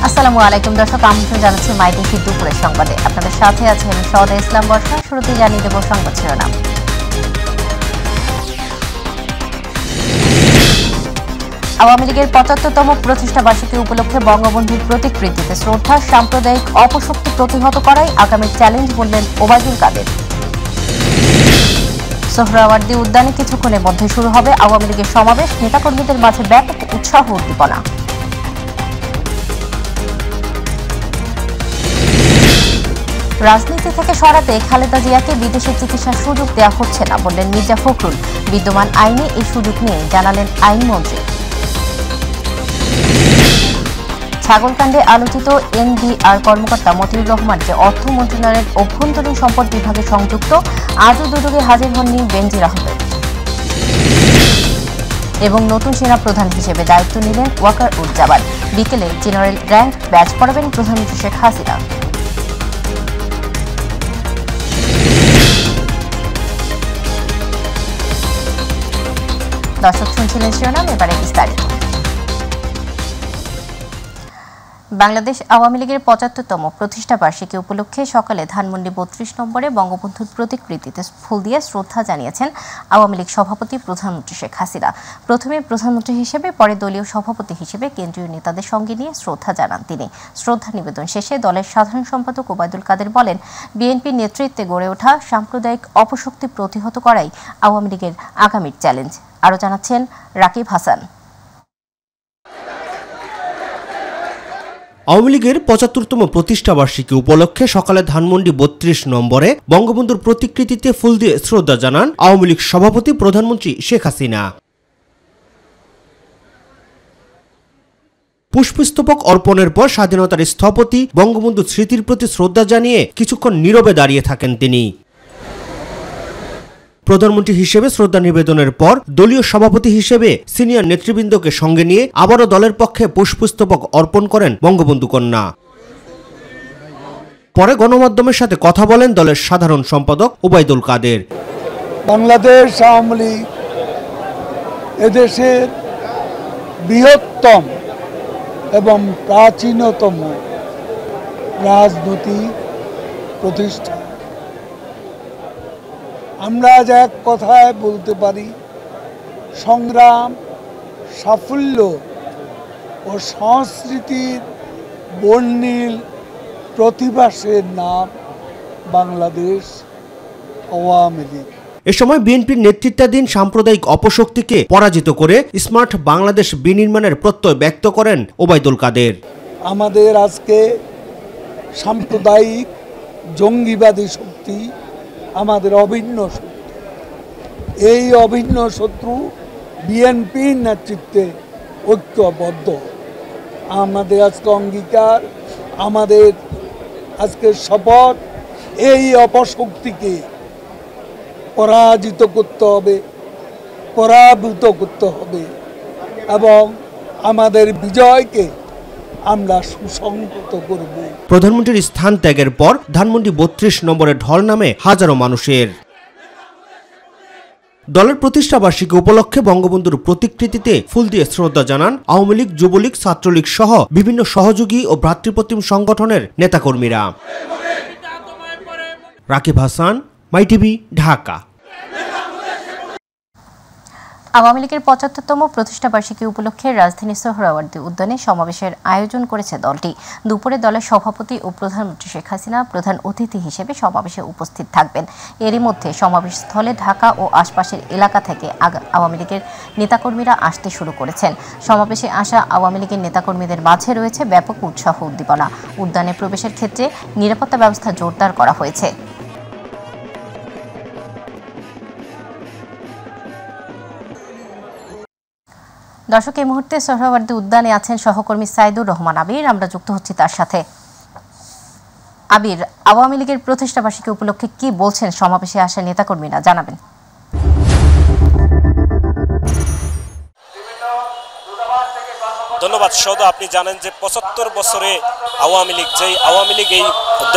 আসসালামু আলাইকুম দর্শক, আমন্ত্রণ জানাচ্ছি মাই টিভি দুপুরের সংবাদে। আপনাদের সাথে আছে আমি সওদা ইসলাম বর্ষা। শুরুতে জানিয়ে দেব সংবাদ শিরোনাম। আওয়ামী লীগের ৭৫তম প্রতিষ্ঠা বার্ষিকী উপলক্ষে বঙ্গবন্ধুর প্রতিকৃতিতে শ্রদ্ধা, সাম্প্রদায়িক অপশক্তি প্রতিহত করাই আগামী চ্যালেঞ্জ বললেন ওবায়দুল কাদের। সোহরাওয়ার্দী উদ্যানে কিছুক্ষণের মধ্যে শুরু হবে আওয়ামী লীগের সমাবেশ, নেতাকর্মীদের মাঝে ব্যাপক উৎসাহ উদ্দীপনা। রাজনীতি থেকে সরাতে খালেদা জিয়াকে বিদেশে চিকিৎসার সুযোগ দেওয়া হচ্ছে না বললেন মির্জা ফখরুল। বিদ্যমান আইনে এই সুযোগ নিয়ে জানালেন আইনমন্ত্রী। ছাগলকাণ্ডে আলোচিত এনবিআর কর্মকর্তা মতিউর রহমান যে অর্থ মন্ত্রণালয়ের অভ্যন্তরীণ সম্পদ বিভাগে সংযুক্ত, আজও দুদকে হাজির হননি বেনজির আহমেদ। এবং নতুন সেনা প্রধান হিসেবে দায়িত্ব নিলেন ওয়াকার উজ্জামান। বিকেলে জেনারেল র্যাঙ্ক ব্যাচ পড়াবেন প্রধানমন্ত্রী শেখ হাসিনা। দর্শক শুনছিলেন শিরোনাম, এবারে বিস্তারিত। বাংলাদেশ আওয়ামী লীগের ৭৫তম প্রতিষ্ঠা বার্ষিকী উপলক্ষে সকালে ধানমন্ডি ৩২ নম্বরে বঙ্গবন্ধুর প্রতিকৃতিতে ফুল দিয়ে শ্রদ্ধা জানিয়েছেন আওয়ামী লীগ সভাপতি প্রধানমন্ত্রী শেখ হাসিনা। প্রথমে প্রধানমন্ত্রী হিসেবে, পরে দলীয় সভাপতি হিসেবে কেন্দ্রীয় নেতাদের সঙ্গে নিয়ে শ্রদ্ধা জানান তিনি। শ্রদ্ধা নিবেদন শেষে দলের সাধারণ সম্পাদক ওবায়দুল কাদের বলেন, বিএনপির নেতৃত্বে গড়ে ওঠা সাম্প্রদায়িক অপশক্তি প্রতিহত করাই আওয়ামী লীগের আগামীর চ্যালেঞ্জ। আরও জানাচ্ছেন রাকিব হাসান। আওয়ামী লীগের ৭৫তম প্রতিষ্ঠা বার্ষিকী উপলক্ষে সকালে ধানমন্ডি ৩২ নম্বরে বঙ্গবন্ধুর প্রতিকৃতিতে ফুল দিয়ে শ্রদ্ধা জানান আওয়ামী লীগ সভাপতি প্রধানমন্ত্রী শেখ হাসিনা। পুষ্পস্তবক অর্পণের পর স্বাধীনতার স্থপতি বঙ্গবন্ধুর স্মৃতির প্রতি শ্রদ্ধা জানিয়ে কিছুক্ষণ নীরবে দাঁড়িয়ে থাকেন তিনি। প্রধানমন্ত্রী হিসেবে শ্রদ্ধা নিবেদনের পর দলীয় সভাপতি হিসেবে সিনিয়র নেতৃবৃন্দকে সঙ্গে নিয়ে আবারও দলের পক্ষে পুষ্পস্তবক অর্পণ করেন বঙ্গবন্ধু কন্যা। পরে গণমাধ্যমের সাথে কথা বলেন দলের সাধারণ সম্পাদক ওবায়দুল কাদের। বাংলাদেশ আওয়ামী লীগ এদেশের বৃহত্তম এবং প্রাচীনতম রাজনৈতিক প্রতিষ্ঠান। আমরা আজ এক কথায় বলতে পারি, সংগ্রাম, সাফল্য ও সংস্কৃতির বর্ণিল প্রতিভাসের নাম বাংলাদেশ আওয়ামী লীগ। এ সময় বিএনপির নেতৃত্বাধীন সাম্প্রদায়িক অপশক্তিকে পরাজিত করে স্মার্ট বাংলাদেশ বিনির্মাণের প্রত্যয় ব্যক্ত করেন ওবায়দুল কাদের। আমাদের আজকে সাম্প্রদায়িক জঙ্গিবাদী শক্তি আমাদের অভিন্ন শত্রু। এই অভিন্ন শত্রু বিএনপির নেতৃত্বে ঐক্যবদ্ধ। আমাদের আজকে অঙ্গীকার, আমাদের আজকে শপথ, এই অপশক্তিকে পরাজিত করতে হবে, পরাভূত করতে হবে এবং আমাদের বিজয়কে আমরা সুসংহত করব। প্রধানমন্ত্রীর স্থান ত্যাগের পর ধানমন্ডি ৩২ নম্বরে ঢল নামে হাজারো মানুষের। দলের প্রতিষ্ঠা বার্ষিকী উপলক্ষে বঙ্গবন্ধুর প্রতিকৃতিতে ফুল দিয়ে শ্রদ্ধা জানান আওয়ামী লীগ, যুবলীগ, ছাত্রলীগ সহ বিভিন্ন সহযোগী ও ভ্রাতৃপ্রতিম সংগঠনের নেতাকর্মীরা। রাকিব হাসান, মাই টিভি, ঢাকা। আওয়ামী লীগের ৭৫তম প্রতিষ্ঠা বার্ষিকী উপলক্ষে রাজধানী সোহরাওয়ার্দী উদ্যানে সমাবেশের আয়োজন করেছে দলটি। দুপুরে দলের সভাপতি ও প্রধানমন্ত্রী শেখ হাসিনা প্রধান অতিথি হিসেবে সমাবেশে উপস্থিত থাকবেন। এরই মধ্যে সমাবেশ স্থলে ঢাকা ও আশপাশের এলাকা থেকে আওয়ামী লীগের নেতাকর্মীরা আসতে শুরু করেছেন। সমাবেশে আসা আওয়ামী লীগের নেতাকর্মীদের মাঝে রয়েছে ব্যাপক উৎসাহ উদ্দীপনা। উদ্যানে প্রবেশের ক্ষেত্রে নিরাপত্তা ব্যবস্থা জোরদার করা হয়েছে। দর্শক, এই মুহূর্তে সোহরাওয়ার্দী উদ্যানে আছেন সহকর্মী সাইদুর রহমান আবির। আমরা যুক্ত হচ্ছি তার সাথে। আবির, আওয়ামী লীগের প্রতিষ্ঠা বার্ষিকী উপলক্ষে কি বলছেন সমাবেশে আসা নেতাকর্মীরা, জানাবেন। ধন্যবাদ সৌদা। আপনি জানেন যে ৭৫ বছরে আওয়ামী লীগ, যেই আওয়ামী লীগ এই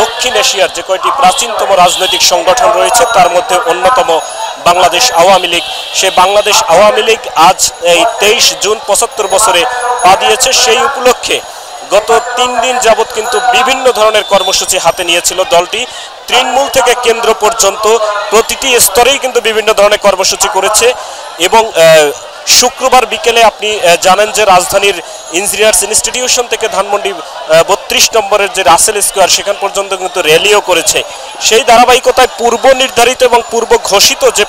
দক্ষিণ এশিয়ার যে কয়টি প্রাচীনতম রাজনৈতিক সংগঠন রয়েছে তার মধ্যে অন্যতম বাংলাদেশ আওয়ামী লীগ। সে বাংলাদেশ আওয়ামী লীগ আজ এই ২৩ জুন ৭৫ বছরে পা দিয়েছে। সেই উপলক্ষে গত 3 দিন যাবৎ কিন্তু বিভিন্ন ধরনের কর্মসূচি হাতে নিয়েছিল দলটি। তৃণমূল থেকে কেন্দ্র পর্যন্ত প্রতিটি স্তরেই কিন্তু বিভিন্ন ধরনের কর্মসূচি করেছে এবং শুক্রবার বিকেলে আপনি জানেন যে রাজধানীর ইঞ্জিনিয়ার্স ইনস্টিটিউশন থেকে ধানমন্ডি 32 নম্বরের যে রাসেল স্কোয়ার সেখান পর্যন্ত কিন্তু র্যালিও করেছে। সেই ধারাবাহিকতায় পূর্ব নির্ধারিত এবং পূর্ব ঘোষিত যে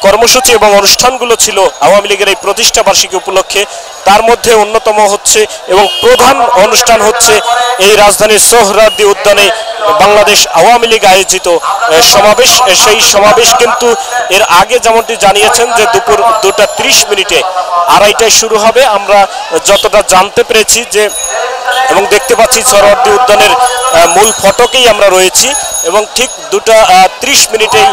কর্মসূচি এবং অনুষ্ঠানগুলো ছিল আওয়ামী লীগের এই প্রতিষ্ঠা বার্ষিকী উপলক্ষে, তার মধ্যে অন্যতম হচ্ছে এবং প্রধান অনুষ্ঠান হচ্ছে এই রাজধানীর সোহরাওয়ার্দী উদ্যানে বাংলাদেশ আওয়ামী লীগ আয়োজিত সমাবেশ। সেই সমাবেশ কিন্তু এর আগে যেমনটি জানিয়েছেন যে দুপুর 2:30 2:30টায় শুরু হবে। আমরা যতটা জানতে পেরেছি যে এবং দেখতে পাচ্ছি সোহরাওয়ার্দী উদ্যানের মূল ফটকেই আমরা রয়েছি এবং ঠিক 2:30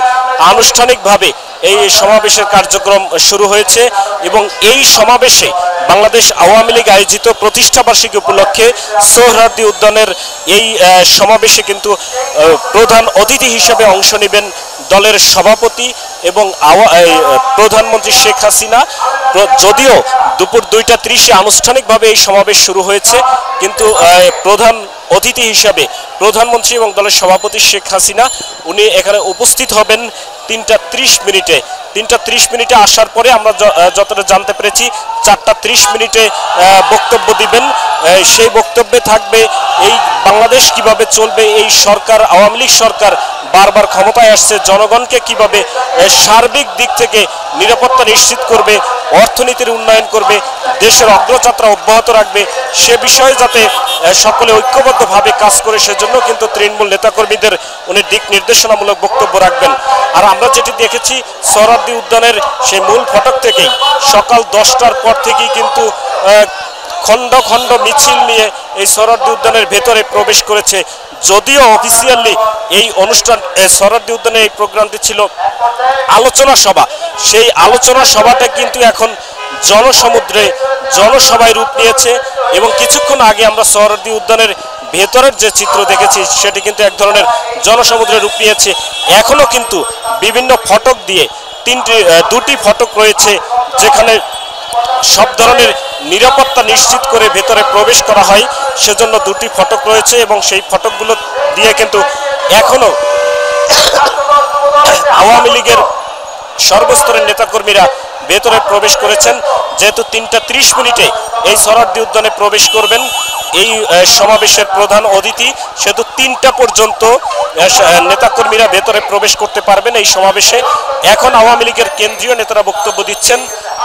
আনুষ্ঠানিকভাবে এই সমাবেশের কার্যক্রম শুরু হয়েছে এবং এই সমাবেশে বাংলাদেশ আওয়ামী লীগ আয়োজিত প্রতিষ্ঠা বার্ষিকী উপলক্ষে সোহরাওয়ার্দী উদ্যানের এই সমাবেশে কিন্তু প্রধান অতিথি হিসেবে অংশ নেবেন দলের সভাপতি এবং প্রধানমন্ত্রী শেখ হাসিনা। যদিও দুপুর 2:30 আনুষ্ঠানিকভাবে এই সমাবেশ শুরু হয়েছে, কিন্তু প্রধান অতিথি হিসাবে প্রধানমন্ত্রী এবং দলের সভাপতি শেখ হাসিনা উনি এখানে উপস্থিত হবেন 3:30। 3:30 আসার পরে আমরা যতটা জানতে পেরেছি 4:30 বক্তব্য দিবেন। সেই বক্তব্যে থাকবে এই বাংলাদেশ কিভাবে চলবে, এই সরকার আওয়ামী লীগ সরকার বারবার ক্ষমতায় আসছে, জনগণকে কিভাবে সার্বিক দিক থেকে নিরাপত্তা নিশ্চিত করবে, অর্থনীতির উন্নয়ন করবে, দেশের অগ্রযাত্রা অব্যাহত রাখবে, সে বিষয়ে যাতে সকলে ঐক্যবদ্ধভাবে কাজ করে সেজন্য কিন্তু তৃণমূল নেতাকর্মীদের উনি দিক নির্দেশনামূলক বক্তব্য রাখবেন। আর আমরা যেটি দেখেছি সোহরাওয়ার্দী উদ্যানের সেই মূল ফটক থেকেই সকাল 10টার পর থেকেই কিন্তু খণ্ড খণ্ড মিছিল নিয়ে এই সোহরাওয়ার্দী উদ্যানের ভেতরে প্রবেশ করেছে। যদিও অফিসিয়ালি এই অনুষ্ঠান সোহরাওয়ার্দী উদ্যানে এই প্রোগ্রামটি ছিল আলোচনা সভা, সেই আলোচনা সভাটা কিন্তু এখন জনসভায় রূপ নিয়েছে এবং কিছুক্ষণ আগে আমরা সোহরাওয়ার্দী উদ্যানের ভেতরের যে চিত্র দেখেছি সেটি কিন্তু এক ধরনের জনসমুদ্রে রূপ নিয়েছে। এখনও কিন্তু বিভিন্ন ফটক দিয়ে 2টি ফটক রয়েছে যেখানে সব ধরনের নিরাপত্তা নিশ্চিত করে ভেতরে প্রবেশ করা হয়, সেজন্য 2টি ফটক রয়েছে এবং সেই ফটকগুলো দিয়ে কিন্তু এখনো আওয়ামী লীগের সর্বস্তরের নেতাকর্মীরা ভেতরে প্রবেশ করেছেন। যেহেতু 3:30 এই সোহরাওয়ার্দী উদ্যানে প্রবেশ করবেন এই সমাবেশের প্রধান অতিথি, সেহেতু 3টা পর্যন্ত নেতাকর্মীরা ভেতরে প্রবেশ করতে পারবেন এই সমাবেশে। এখন আওয়ামী লীগের কেন্দ্রীয় নেতারা বক্তব্য দিচ্ছেন,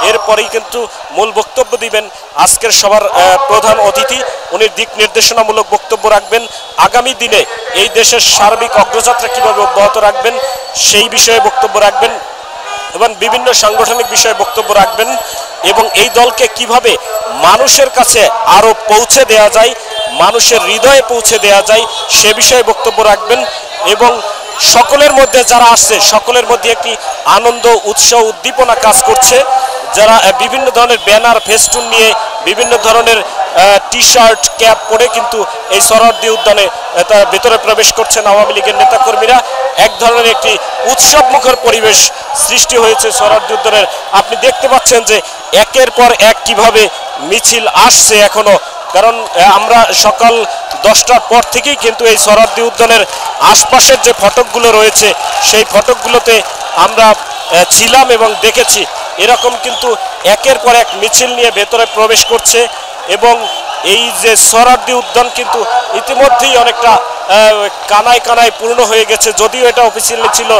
এরপরেই কিন্তু মূল বক্তব্য দিবেন আজকের সভার প্রধান অতিথি। উনি দিক নির্দেশনামূলক বক্তব্য রাখবেন, আগামী দিনে এই দেশের সার্বিক অগ্রযাত্রা কিভাবে অব্যাহত রাখবেন সেই বিষয়ে বক্তব্য রাখবেন এবং বিভিন্ন সাংগঠনিক বিষয়ে বক্তব্য রাখবেন এবং এই দলকে কিভাবে মানুষের কাছে আরও পৌঁছে দেওয়া যায়, মানুষের হৃদয়ে পৌঁছে দেওয়া যায় সে বিষয়ে বক্তব্য রাখবেন এবং সকলের মধ্যে যারা আসছে সকলের মধ্যে একটি আনন্দ, উৎসাহ, উদ্দীপনা কাজ করছে। যারা বিভিন্ন ধরনের ব্যানার, ফেস্টুন নিয়ে বিভিন্ন ধরনের টি-শার্ট, ক্যাপ পরে কিন্তু এই সোহরাওয়ার্দী উদ্যানে তারা ভেতরে প্রবেশ করছেন আওয়ামী লীগের নেতাকর্মীরা। এক ধরনের একটি উৎসবমুখর পরিবেশ সৃষ্টি হয়েছে সোহরাওয়ার্দী উদ্যানের। আপনি দেখতে পাচ্ছেন যে একের পর এক কিভাবে মিছিল আসছে এখনো, কারণ আমরা সকাল 10টার পর থেকেই কিন্তু এই সোহরাওয়ার্দী উদ্যানের আশপাশের যে ফটকগুলো রয়েছে সেই ফটকগুলোতে আমরা ছিলাম এবং দেখেছি এরকম কিন্তু একের পর এক মিছিল নিয়ে ভেতরে প্রবেশ করছে এবং এই যে সোহরাওয়ার্দী উদ্যান কিন্তু ইতিমধ্যেই অনেকটা কানায় কানায় পূর্ণ হয়ে গেছে। যদিও এটা অফিসিয়ালি ছিল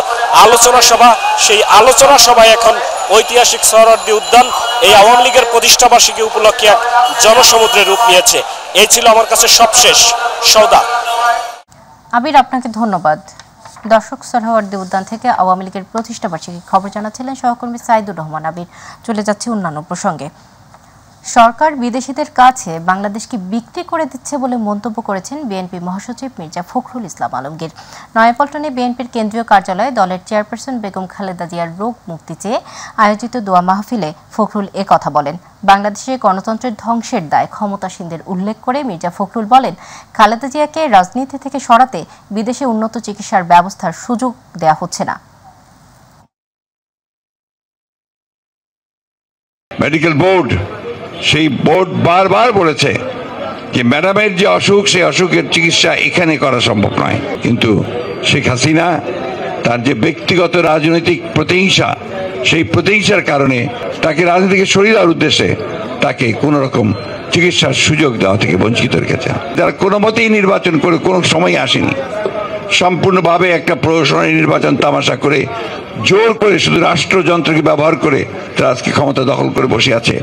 আলোচনা সভা, সেই আলোচনা সভায় এখন ঐতিহাসিক সোহরাওয়ার্দী উদ্যান এই আওয়ামী লীগের প্রতিষ্ঠা বার্ষিকী উপলক্ষে এক জনসমুদ্রে রূপ নিয়েছে। এই ছিল আমার কাছে সবশেষ সৌদা। আবির, আপনাকে ধন্যবাদ। দর্শক, সোহরাওয়ার্দী উদ্যান থেকে আওয়ামী লীগের প্রতিষ্ঠা বার্ষিকী খবর জানাচ্ছিলেন সহকর্মী সাইদুর রহমান আবির। চলে যাচ্ছে অন্যান্য প্রসঙ্গে। সরকার বিদেশিদের কাছে বাংলাদেশকে বিক্রি করে দিচ্ছে বলে মন্তব্য করেছেন বিএনপি মহাসচিব মির্জা ফখরুল ইসলাম আলমগীর। নয়াপল্টনে বিএনপির কেন্দ্রীয় কার্যালয়ে দলের চেয়ারপারসন বেগম খালেদা জিয়ার রোগ মুক্তি চেয়ে আয়োজিত দোয়া মাহফিলে ফখরুল কথা বলেন। বাংলাদেশে গণতন্ত্রের ধ্বংসের দায় ক্ষমতাসীনদের উল্লেখ করে মির্জা ফখরুল বলেন, খালেদা জিয়াকে রাজনীতি থেকে সরাতে বিদেশে উন্নত চিকিৎসার ব্যবস্থার সুযোগ দেওয়া হচ্ছে না। মেডিকেল বোর্ড, সেই বোর্ড বারবার বলেছে যে ম্যাডামের যে অসুখ, সেই অসুখের চিকিৎসা এখানে করা সম্ভব নয়। কিন্তু শেখ হাসিনা তার যে ব্যক্তিগত রাজনৈতিক প্রতিহিংসা, সেই প্রতিহিংসার কারণে তাকে রাজনীতি থেকে সরিয়ে দেওয়ার উদ্দেশ্যে তাকে কোনো রকম চিকিৎসার সুযোগ দেওয়া থেকে বঞ্চিত রেখেছেন। যারা কোনো মতেই নির্বাচন করে কোনো সময় আসেনি, সম্পূর্ণভাবে একটা প্রহসনী নির্বাচন তামাশা করে জোর করে শুধু রাষ্ট্রযন্ত্রকে ব্যবহার করে তারা আজকে ক্ষমতা দখল করে বসে আছে।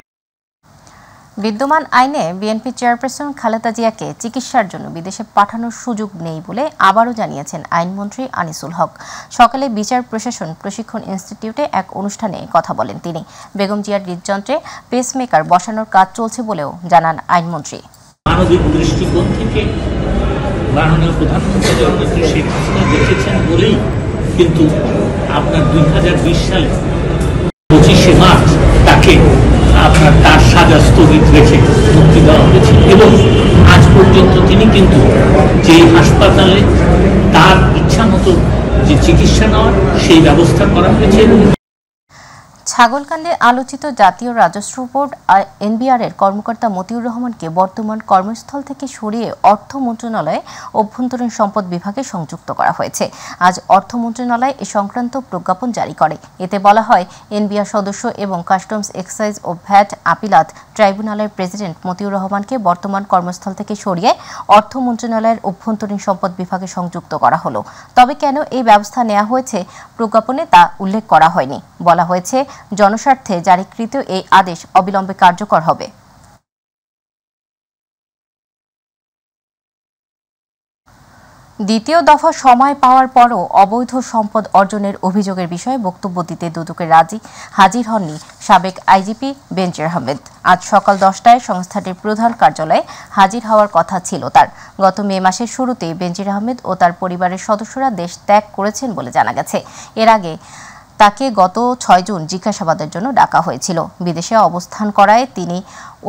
বিদ্যমান আইনে বিএনপি চেয়ারপারসন খালেদা জিয়াকে চিকিৎসার জন্য বিদেশে পাঠানোর সুযোগ নেই বলে আবারও জানিয়েছেন আইনমন্ত্রী আনিসুল হক। সকালে বিচার প্রশাসন প্রশিক্ষণ ইনস্টিটিউটে এক অনুষ্ঠানে কথা বলেন তিনি। বেগম জিয়ার হৃদযন্ত্রে পেসমেকার বসানোর কাজ চলছে বলেও জানান আইনমন্ত্রী। মানবিক দৃষ্টিকোণ থেকে মাননীয় প্রধানমন্ত্রী জননেত্রী শেখ হাসিনা দেখেছেন বলেই কিন্তু আপনার 2020 সালে 25শে মার্চ তাকে আপনার তার সাজা স্থগিত রেখে মুক্তি দেওয়া হয়েছে এবং আজ পর্যন্ত তিনি কিন্তু যে হাসপাতালে তার ইচ্ছা মতো যে চিকিৎসা নেওয়ার সেই ব্যবস্থা করা হয়েছে। ছাগলকাণ্ডে আলোচিত জাতীয় রাজস্ব বোর্ড এনবিআর এর কর্মকর্তা মতিউর রহমানকে বর্তমান কর্মস্থল থেকে সরিয়ে অর্থ মন্ত্রণালয়ে অভ্যন্তরীণ সম্পদ বিভাগে সংযুক্ত করা হয়েছে। আজ অর্থ মন্ত্রণালয় এ সংক্রান্ত প্রজ্ঞাপন জারি করে। এতে বলা হয়, এনবিআর সদস্য এবং কাস্টমস, এক্সাইজ ও ভ্যাট আপিলাত ট্রাইব্যুনালের প্রেসিডেন্ট মতিউর রহমানকে বর্তমান কর্মস্থল থেকে সরিয়ে অর্থ মন্ত্রণালয়ের অভ্যন্তরীণ সম্পদ বিভাগে সংযুক্ত করা হলো। তবে কেন এই ব্যবস্থা নেওয়া হয়েছে প্রজ্ঞাপনে তা উল্লেখ করা হয়নি। বলা হয়েছে, জনস্বার্থে জারিকৃত এই আদেশ অবিলম্বে কার্যকর হবে। দ্বিতীয় দফা সময় পাওয়ার পরও অবৈধ সম্পদ অর্জনের অভিযোগের বিষয়ে বক্তব্য দিতে দুদকে হাজির হননি সাবেক আইজিপি বেনজির আহমেদ। আজ সকাল 10টায় সংস্থাটির প্রধান কার্যালয়ে হাজির হওয়ার কথা ছিল তার। গত মে মাসের শুরুতেই বেনজির আহমেদ ও তার পরিবারের সদস্যরা দেশ ত্যাগ করেছেন বলে জানা গেছে। এর আগে তাকে গত 6 জুন জিজ্ঞাসাবাদের জন্য ডাকা হয়েছিল। বিদেশে অবস্থান করায় তিনি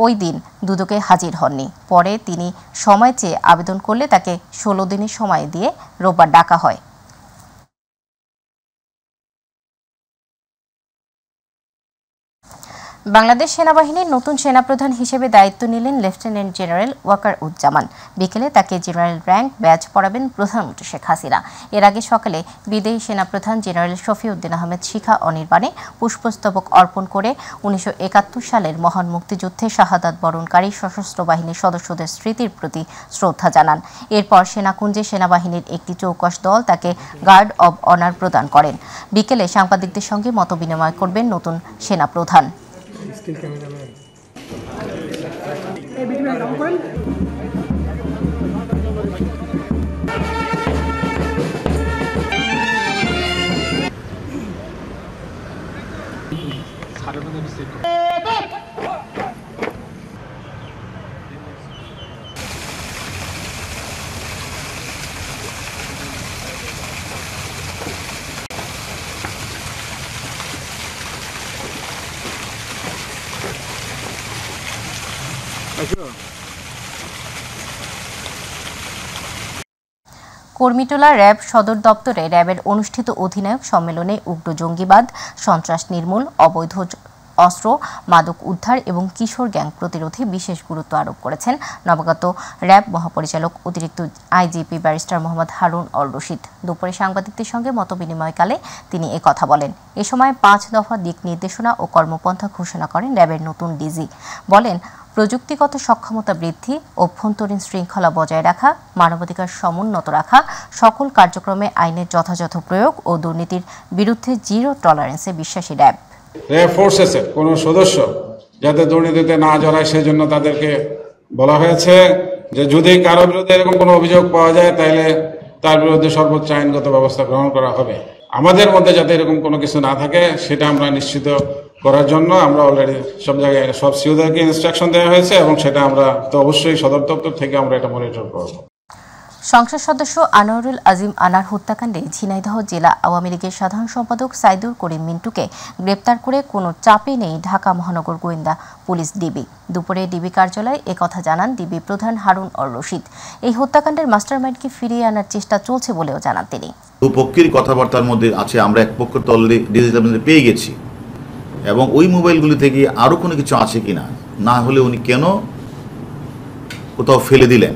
ওই দিন দুদকে হাজির হননি। পরে তিনি সময় চেয়ে আবেদন করলে তাকে 16 দিনের সময় দিয়ে রোববার ডাকা হয়। বাংলাদেশ সেনাবাহিনীর নতুন সেনাপ্রধান হিসেবে দায়িত্ব নিলেন লেফটেন্যান্ট জেনারেল ওয়াকার উজ্জামান। বিকেলে তাকে জেনারেল র্যাঙ্ক ব্যাজ পড়াবেন প্রধানমন্ত্রী শেখ হাসিনা। এর আগে সকালে বিদেয়ী সেনাপ্রধান জেনারেল শফিউদ্দিন আহমেদ শিখা অনির্বাণে পুষ্পস্তবক অর্পণ করে 1971 সালের মহান মুক্তিযুদ্ধে শাহাদাত বরণকারী সশস্ত্র বাহিনীর সদস্যদের স্মৃতির প্রতি শ্রদ্ধা জানান। এরপর সেনাকুঞ্জে সেনাবাহিনীর একটি চৌকস দল তাকে গার্ড অব অনার প্রদান করেন। বিকেলে সাংবাদিকদের সঙ্গে মতবিনিময় করবেন নতুন সেনাপ্রধান। কর্মীটোলা র্যাব সদর দপ্তরে র্যাবের অনুষ্ঠিত অধিনায়ক সম্মেলনে উগ্র জঙ্গিবাদ, সন্ত্রাস নির্মূল, অবৈধ অস্ত্র, মাদক উদ্ধার এবং কিশোর গ্যাং প্রতিরোধে বিশেষ গুরুত্ব আরোপ করেছেন নবাগত র্যাব মহাপরিচালক অতিরিক্ত IGP barrister Mohammad Harun or Rashid. দুপুরে সাংবাদিকদের সঙ্গে মতবিনিময়কালে তিনি কথা বলেন। এ সময় 5 দফা দিক নির্দেশনা ও কর্মপন্থা ঘোষণা করেন র্যাবের নতুন ডিজি। বলেন, প্রযুক্তিগত সক্ষমতা বৃদ্ধি, অভ্যন্তরীণ শৃঙ্খলা বজায় রাখা, মানবাধিকার সমুন্নত রাখা, সকল কার্যক্রমে আইনের যথাযথ প্রয়োগ ও দুর্নীতির বিরুদ্ধে জিরো টলারেন্সে বিশ্বাসী র্যাব। র্যাব ফোর্সেসের কোনো সদস্য যাতে দুর্নীতিতে না জড়ায় সেজন্য তাদেরকে বলা হয়েছে যে যদি কারো বিরুদ্ধে এরকম কোনো অভিযোগ পাওয়া যায় তাহলে তার বিরুদ্ধে সর্বোচ্চ আইনগত ব্যবস্থা গ্রহণ করা হবে। আমাদের মধ্যে যাতে এরকম কোনো কিছু না থাকে সেটা আমরা নিশ্চিত করার জন্য আমরা অলরেডি সব জায়গায় সব সিওদেরকে ইনস্ট্রাকশন দেওয়া হয়েছে এবং সেটা আমরা তো অবশ্যই সদর দপ্তর থেকে আমরা এটা মনিটর করব। সংসদ সদস্য আনোয়ারুল আজিম আনার হত্যাকাণ্ডে ঝিনাইদহ জেলা আওয়ামী লীগের সাধারণ সম্পাদক সাইদুর করিম মিন্টুকে গ্রেপ্তার করে কোনো চাপে নেই ঢাকা মহানগর গোয়েন্দা পুলিশ ডিবি। দুপুরে ডিবি কার্যালয়ে একথা জানান ডিবি প্রধান হারুন অর রশিদ। এই হত্যাকাণ্ডের মাস্টারমাইন্ডকে ফিরিয়ে আনার চেষ্টা চলছে বলেও জানান তিনি। দুপক্ষের কথাবার্তার মধ্যে আছে, আমরা এক পক্ষ তো অলরেডি ডিজিটাল পেয়ে গেছি এবং ওই মোবাইলগুলি থেকে আরও কোনো কিছু আছে কিনা, না হলে উনি কেন কোথাও ফেলে দিলেন।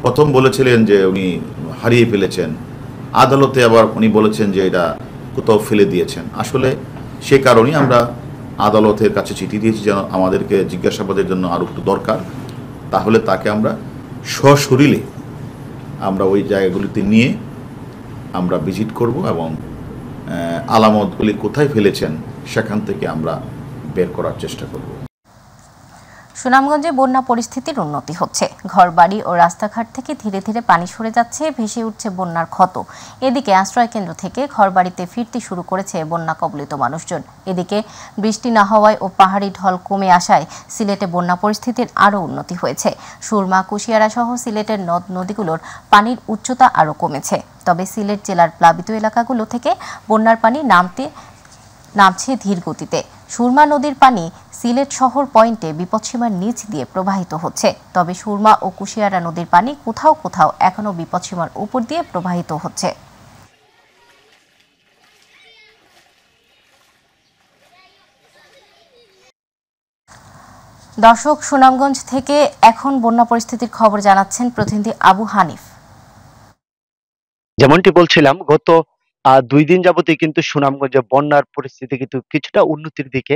প্রথম বলেছিলেন যে উনি হারিয়ে ফেলেছেন, আদালতে আবার উনি বলেছেন যে এটা কোথাও ফেলে দিয়েছেন। আসলে সে কারণেই আমরা আদালতের কাছে চিঠি দিয়েছি যেন আমাদেরকে জিজ্ঞাসাবাদের জন্য আরও একটু দরকার, তাহলে তাকে আমরা সশরীরে আমরা ওই জায়গাগুলিতে নিয়ে আমরা ভিজিট করব এবং আলামতগুলি কোথায় ফেলেছেন সেখান থেকে আমরা বের করার চেষ্টা করব। সুনামগঞ্জে বন্যা পরিস্থিতির উন্নতি হচ্ছে। ঘরবাড়ি ও রাস্তাঘাট থেকে ধীরে ধীরে পানি সরে যাচ্ছে, ভেসে উঠছে বন্যার ক্ষত। এদিকে আশ্রয়কেন্দ্র থেকে ঘরবাড়িতে ফিরতে শুরু করেছে বন্যা কবলিত মানুষজন। এদিকে বৃষ্টি না হওয়ায় ও পাহাড়ি ঢল কমে আসায় সিলেটে বন্যা পরিস্থিতির আরও উন্নতি হয়েছে। সুরমা, কুশিয়ারা সহ সিলেটের নদ নদীগুলোর পানির উচ্চতা আরও কমেছে। তবে সিলেট জেলার প্লাবিত এলাকাগুলো থেকে বন্যার পানি নামছে ধীর গতিতে। সুরমা নদীর পানি সিলেট শহর পয়েন্টে বিপদসীমার নিচ দিয়ে প্রবাহিত হচ্ছে। তবে সুরমা ও কুশিয়ারা নদীর পানি কোথাও কোথাও এখনও বিপদসীমার উপর দিয়ে প্রবাহিত হচ্ছে। দর্শক, সুনামগঞ্জ থেকে এখন বন্যা পরিস্থিতির খবর জানাচ্ছেন প্রতিনিধি আবু হানিফ। যেমনটি বলছিলাম, গত 2 দিন যাবতই কিন্তু সুনামগঞ্জে বন্যার পরিস্থিতি কিন্তু কিছুটা উন্নতির দিকে।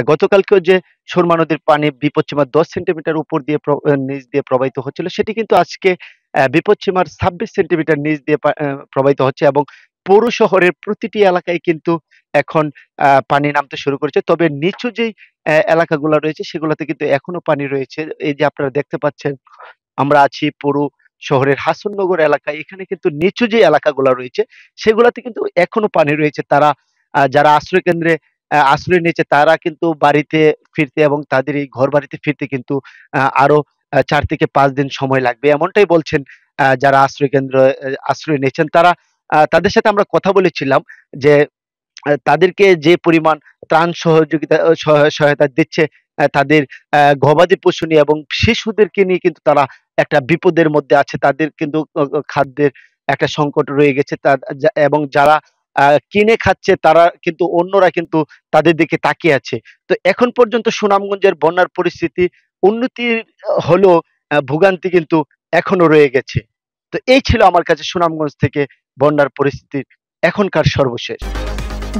গতকালকেও যে সুরমা নদীর পানি বিপদসীমার 10 সেন্টিমিটার উপর দিয়ে নিচ দিয়ে প্রবাহিত হচ্ছিল, সেটি কিন্তু আজকে বিপদসীমার 26 সেন্টিমিটার নিচ দিয়ে প্রবাহিত হচ্ছে এবং পৌর শহরের প্রতিটি এলাকায় কিন্তু এখন পানি নামতে শুরু করেছে। তবে নিচু যেই এলাকাগুলো রয়েছে সেগুলোতে কিন্তু এখনো পানি রয়েছে। এই যে আপনারা দেখতে পাচ্ছেন, আমরা আছি পুরো শহরের হাসননগর এলাকায়। এখানে কিন্তু নিচু যে এলাকাগুলো রয়েছে সেগুলোতে কিন্তু এখনো পানি রয়েছে। তারা যারা আশ্রয় কেন্দ্রে আশ্রয় নিয়েছে তারা কিন্তু বাড়িতে ফিরতে এবং তাদের এই ঘর বাড়িতে ফিরতে কিন্তু আরো 4 থেকে 5 দিন সময় লাগবে, এমনটাই বলছেন যারা আশ্রয় কেন্দ্র আশ্রয় নিয়েছেন তারা। তাদের সাথে আমরা কথা বলেছিলাম যে তাদেরকে যে পরিমাণ ত্রাণ সহায়তা দিচ্ছে, তাদের গবাদি পশু নিয়ে এবং শিশুদেরকে নিয়ে কিন্তু তারা একটা বিপদের মধ্যে আছে। তাদের কিন্তু খাদ্যের একটা সংকট রয়ে গেছে এবং যারা কিনে খাচ্ছে তারা কিন্তু অন্যরা কিন্তু তাদের দিকে তাকিয়ে আছে। তো এখন পর্যন্ত সুনামগঞ্জের বন্যার পরিস্থিতি উন্নতি হলেও ভোগান্তি কিন্তু এখনো রয়ে গেছে। তো এই ছিল আমার কাছে সুনামগঞ্জ থেকে বন্যার পরিস্থিতির এখনকার সর্বশেষ।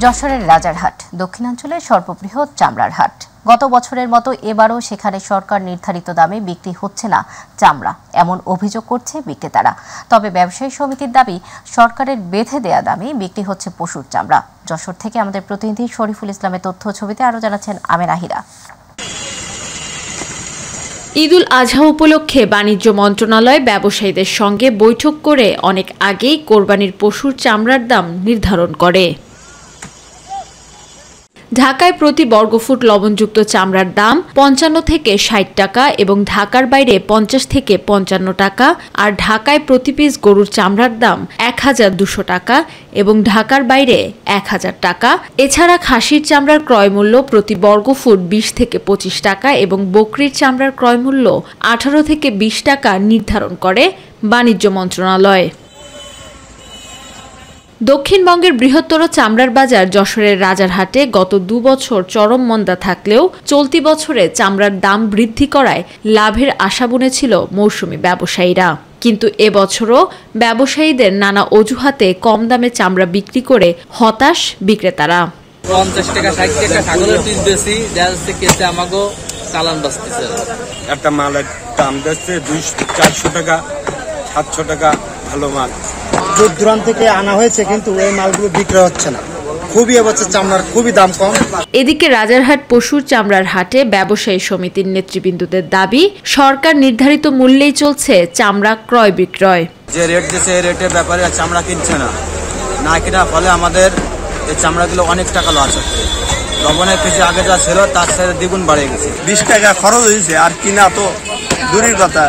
যশোরের রাজারহাট দক্ষিণাঞ্চলের সর্ববৃহৎ চামড়ার হাট। গত বছরের মতো এবারও সেখানে সরকার নির্ধারিত দামে বিক্রি হচ্ছে না চামড়া, এমন অভিযোগ করছে বিক্রেতারা। তবে ব্যবসায়ী সমিতির দাবি, সরকারের বেঁধে দেয়া দামে বিক্রি হচ্ছে পশুর চামড়া। যশোর থেকে আমাদের প্রতিনিধি শরীফুল ইসলামের তথ্য ছবিতে আরও জানাচ্ছেন আমেনা হীরা। ঈদুল আজহা উপলক্ষে বাণিজ্য মন্ত্রণালয় ব্যবসায়ীদের সঙ্গে বৈঠক করে অনেক আগেই কোরবানির পশুর চামড়ার দাম নির্ধারণ করে। ঢাকায় প্রতি বর্গফুট লবণযুক্ত চামড়ার দাম 55 থেকে 60 টাকা এবং ঢাকার বাইরে 50 থেকে 55 টাকা, আর ঢাকায় প্রতি পিস গরুর চামড়ার দাম 1200 টাকা এবং ঢাকার বাইরে 1000 টাকা। এছাড়া খাসির চামড়ার ক্রয় মূল্য প্রতি বর্গফুট 20 থেকে 25 টাকা এবং বকরির চামড়ার ক্রয় মূল্য 18 থেকে 20 টাকা নির্ধারণ করে বাণিজ্য মন্ত্রণালয়। দক্ষিণবঙ্গের বৃহত্তর চামড়ার বাজার যশোরের রাজারহাটে গত 2 বছর চরম মন্দা থাকলেও চলতি বছরে চামড়ার দাম বৃদ্ধি করায় লাভের আশা বুনেছিল মৌসুমি ব্যবসায়ীরা। কিন্তু এবছরও ব্যবসায়ীদের নানা অজুহাতে কম দামে চামড়া বিক্রি করে হতাশ বিক্রেতারা। 50 টাকা 60 টাকা ছাগলের পিস বেশি যাচ্ছে, কেসে আমাগো চালান বাঁচতেছে। একটা মালের দাম যাচ্ছে 200-400 টাকা, 700 টাকা ভালো মাল। দূর দূরান্ত থেকে আনা হয়েছে কিন্তু এই মালগুলো বিক্রি হচ্ছে না, খুবই এবছর চামড়ার খুবই দাম কম। এদিকে রাজারহাট পশুর চামড়ার হাটে ব্যবসায়ী সমিতির নেতৃবৃন্দদের দাবি, সরকার নির্ধারিত মূল্যেই চলছে চামড়া ক্রয় বিক্রয়। যে রেট দিচ্ছে এই রেটের ব্যাপারে চামড়া কিনছে না কেনার ফলে আমাদের এই চামড়াগুলো অনেক টাকা লস হচ্ছে। লবণের কেজি আগে যা ছিল তার সাথে দ্বিগুণ বেড়ে গেছে। 20 টাকা খরচ হয়েছে, আর কিনা তো দূরের কথা,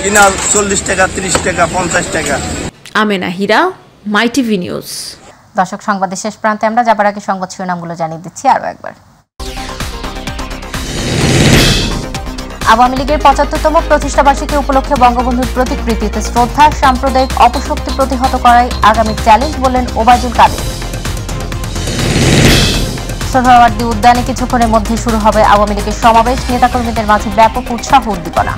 কিনা 40 টাকা 30 টাকা 50 টাকা। আমেনা হীরা, মাই টিভি নিউজ। দর্শক, সংবাদের শেষ প্রান্তে আমরা যাবার আগে সংবাদ শিরোনামগুলো জানিয়ে দিচ্ছি আরও একবার। আওয়ামী লীগের 75তম প্রতিষ্ঠাবার্ষিকী উপলক্ষে বঙ্গবন্ধুর প্রতিকৃতিতে শ্রদ্ধা, সাম্প্রদায়িক অপশক্তি প্রতিহত করাই আগামী চ্যালেঞ্জ বললেন ওবায়দুল কাদের। সোহরাওয়ার্দী উদ্যানে কিছুক্ষণের মধ্যে শুরু হবে আওয়ামী লীগের সমাবেশ, নেতাকর্মীদের মাঝে ব্যাপক উৎসাহ উদ্দীপনা।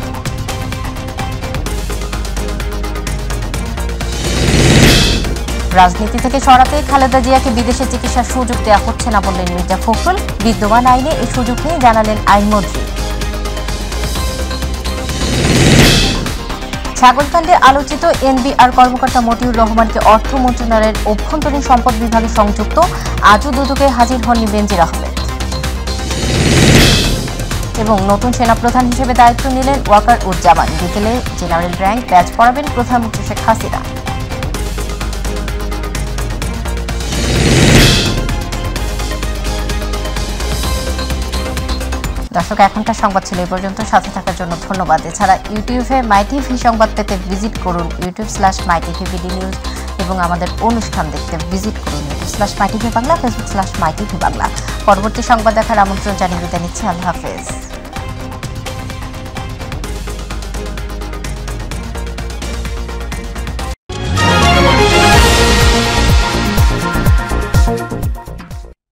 রাজনীতি থেকে সরাতে খালেদা জিয়াকে বিদেশে চিকিৎসার সুযোগ দেওয়া হচ্ছে না বললেন মির্জা ফখরুল। বিদ্যমান আইনে এই সুযোগ নিয়ে জানালেন আইনমন্ত্রী। ছাগলকাণ্ডে আলোচিত এনবিআর কর্মকর্তা মতিউর রহমানকে অর্থ মন্ত্রণালয়ের অভ্যন্তরীণ সম্পদ বিভাগে সংযুক্ত, আজও দুদকে হাজির হননি বেনজির আহমেদ। এবং নতুন সেনাপ্রধান হিসেবে দায়িত্ব নিলেন ওয়াকার উজ্জামান। বিকেলে জেনারেল র্যাঙ্ক ব্যাচ পড়াবেন প্রধানমন্ত্রী শেখ হাসিনা। দর্শক, এখনকার সংবাদ ছিল এই পর্যন্ত। সাথে থাকার জন্য ধন্যবাদ। এছাড়া ইউটিউবে মাই টিভি সংবাদ পেতে ভিজিট করুন youtube/mytvbd নিউজ এবং আমাদের অনুষ্ঠান দেখতে ভিজিট করুন youtube/mytvবাংলা, facebook/mytvবাংলা। পরবর্তী সংবাদ দেখার আমন্ত্রণ জানিয়ে বিদায় নিচ্ছি। আল্লাহ হাফেজ।